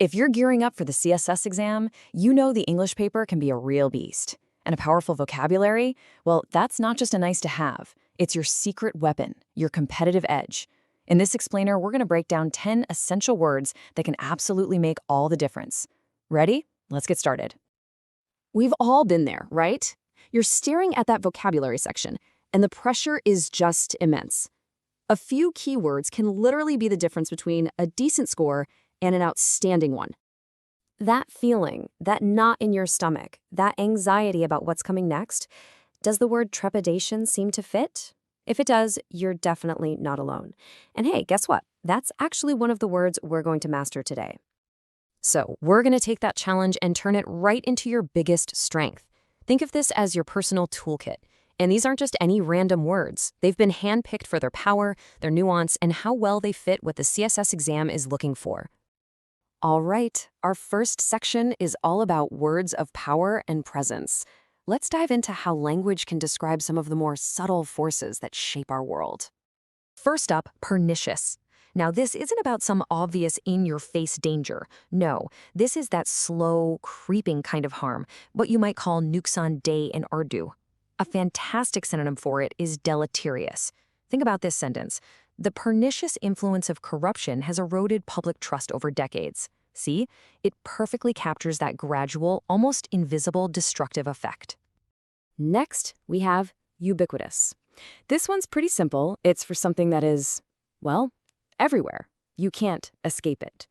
If you're gearing up for the CSS exam, you know the English paper can be a real beast. And a powerful vocabulary, well, that's not just a nice to have. It's your secret weapon, your competitive edge. In this explainer, we're going to break down 10 essential words that can absolutely make all the difference. Ready? Let's get started. We've all been there, right? You're staring at that vocabulary section, and the pressure is just immense. A few keywords can literally be the difference between a decent score and an outstanding one. That feeling, that knot in your stomach, that anxiety about what's coming next, does the word trepidation seem to fit? If it does, you're definitely not alone. And hey, guess what? That's actually one of the words we're going to master today. So we're going to take that challenge and turn it right into your biggest strength. Think of this as your personal toolkit. And these aren't just any random words. They've been handpicked for their power, their nuance, and how well they fit what the CSS exam is looking for. All right, our first section is all about words of power and presence. Let's dive into how language can describe some of the more subtle forces that shape our world. First up, pernicious. Now, this isn't about some obvious in-your-face danger. No, this is that slow, creeping kind of harm, what you might call nuksan in Urdu. A fantastic synonym for it is deleterious. Think about this sentence. The pernicious influence of corruption has eroded public trust over decades. See? It perfectly captures that gradual, almost invisible destructive effect. Next, we have ubiquitous. This one's pretty simple. It's for something that is, well, everywhere. You can't escape it.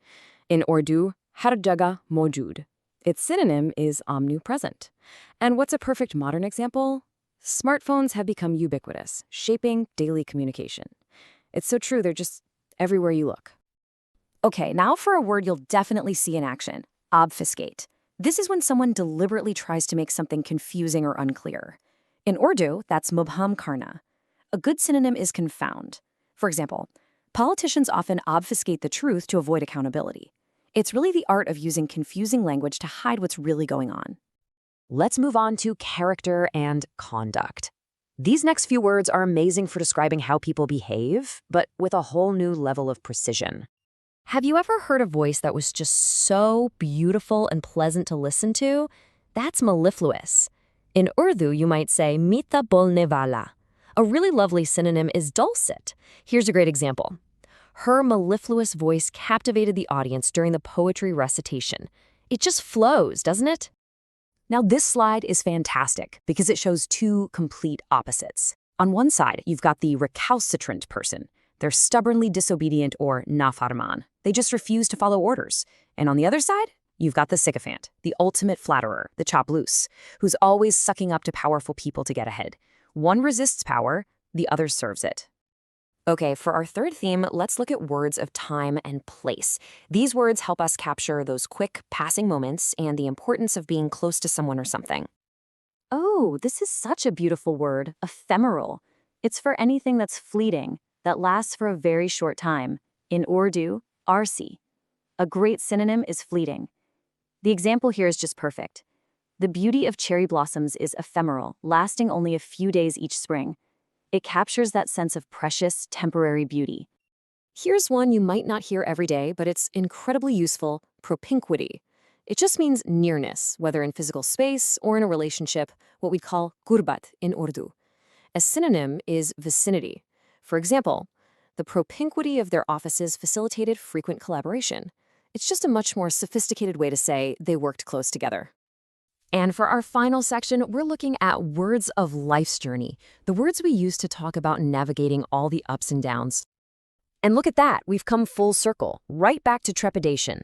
In Urdu, har jagah maujood. Its synonym is omnipresent. And what's a perfect modern example? Smartphones have become ubiquitous, shaping daily communication. It's so true, they're just everywhere you look. Okay, now for a word you'll definitely see in action, obfuscate. This is when someone deliberately tries to make something confusing or unclear. In Urdu, that's mubham karna. A good synonym is confound. For example, politicians often obfuscate the truth to avoid accountability. It's really the art of using confusing language to hide what's really going on. Let's move on to character and conduct. These next few words are amazing for describing how people behave, but with a whole new level of precision. Have you ever heard a voice that was just so beautiful and pleasant to listen to? That's mellifluous. In Urdu, you might say mita bolne wala. A really lovely synonym is dulcet. Here's a great example. Her mellifluous voice captivated the audience during the poetry recitation. It just flows, doesn't it? Now, this slide is fantastic because it shows two complete opposites. On one side, you've got the recalcitrant person. They're stubbornly disobedient or nafarman. They just refuse to follow orders. And on the other side, you've got the sycophant, the ultimate flatterer, the chaplus, who's always sucking up to powerful people to get ahead. One resists power, the other serves it. Okay, for our third theme, let's look at words of time and place. These words help us capture those quick, passing moments and the importance of being close to someone or something. Oh, this is such a beautiful word, ephemeral. It's for anything that's fleeting, that lasts for a very short time. In Urdu, arsi. A great synonym is fleeting. The example here is just perfect. The beauty of cherry blossoms is ephemeral, lasting only a few days each spring. It captures that sense of precious, temporary beauty. Here's one you might not hear every day, but it's incredibly useful, propinquity. It just means nearness, whether in physical space or in a relationship, what we'd call gurbat in Urdu. A synonym is vicinity. For example, the propinquity of their offices facilitated frequent collaboration. It's just a much more sophisticated way to say they worked close together. And for our final section, we're looking at words of life's journey, the words we use to talk about navigating all the ups and downs. And look at that, we've come full circle, right back to trepidation.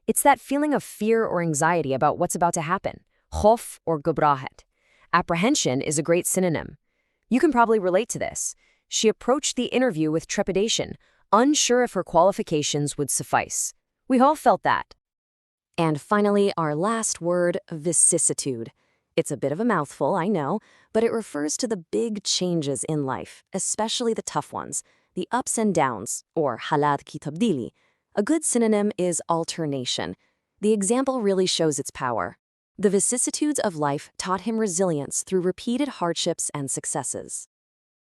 It's that feeling of fear or anxiety about what's about to happen, khof or gubrahat. Apprehension is a great synonym. You can probably relate to this. She approached the interview with trepidation, unsure if her qualifications would suffice. We all felt that. And finally, our last word, vicissitude. It's a bit of a mouthful, I know, but it refers to the big changes in life, especially the tough ones, the ups and downs, or halat ki tabdili. A good synonym is alternation. The example really shows its power. The vicissitudes of life taught him resilience through repeated hardships and successes.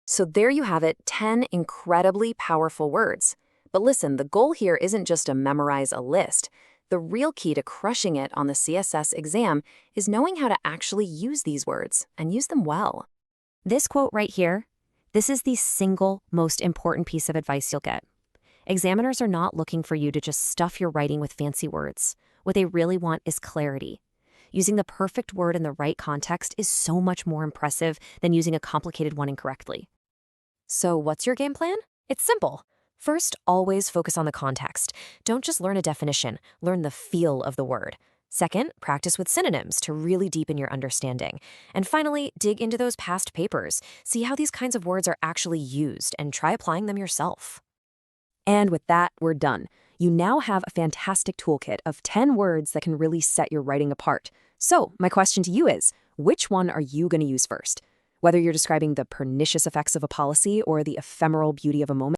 So there you have it, 10 incredibly powerful words. But listen, the goal here isn't just to memorize a list. The real key to crushing it on the CSS exam is knowing how to actually use these words and use them well. This quote right here, this is the single most important piece of advice you'll get. Examiners are not looking for you to just stuff your writing with fancy words. What they really want is clarity. Using the perfect word in the right context is so much more impressive than using a complicated one incorrectly. So what's your game plan? It's simple. First, always focus on the context. Don't just learn a definition, learn the feel of the word. Second, practice with synonyms to really deepen your understanding. And finally, dig into those past papers. See how these kinds of words are actually used and try applying them yourself. And with that, we're done. You now have a fantastic toolkit of 10 words that can really set your writing apart. So, my question to you is, which one are you going to use first? Whether you're describing the pernicious effects of a policy or the ephemeral beauty of a moment,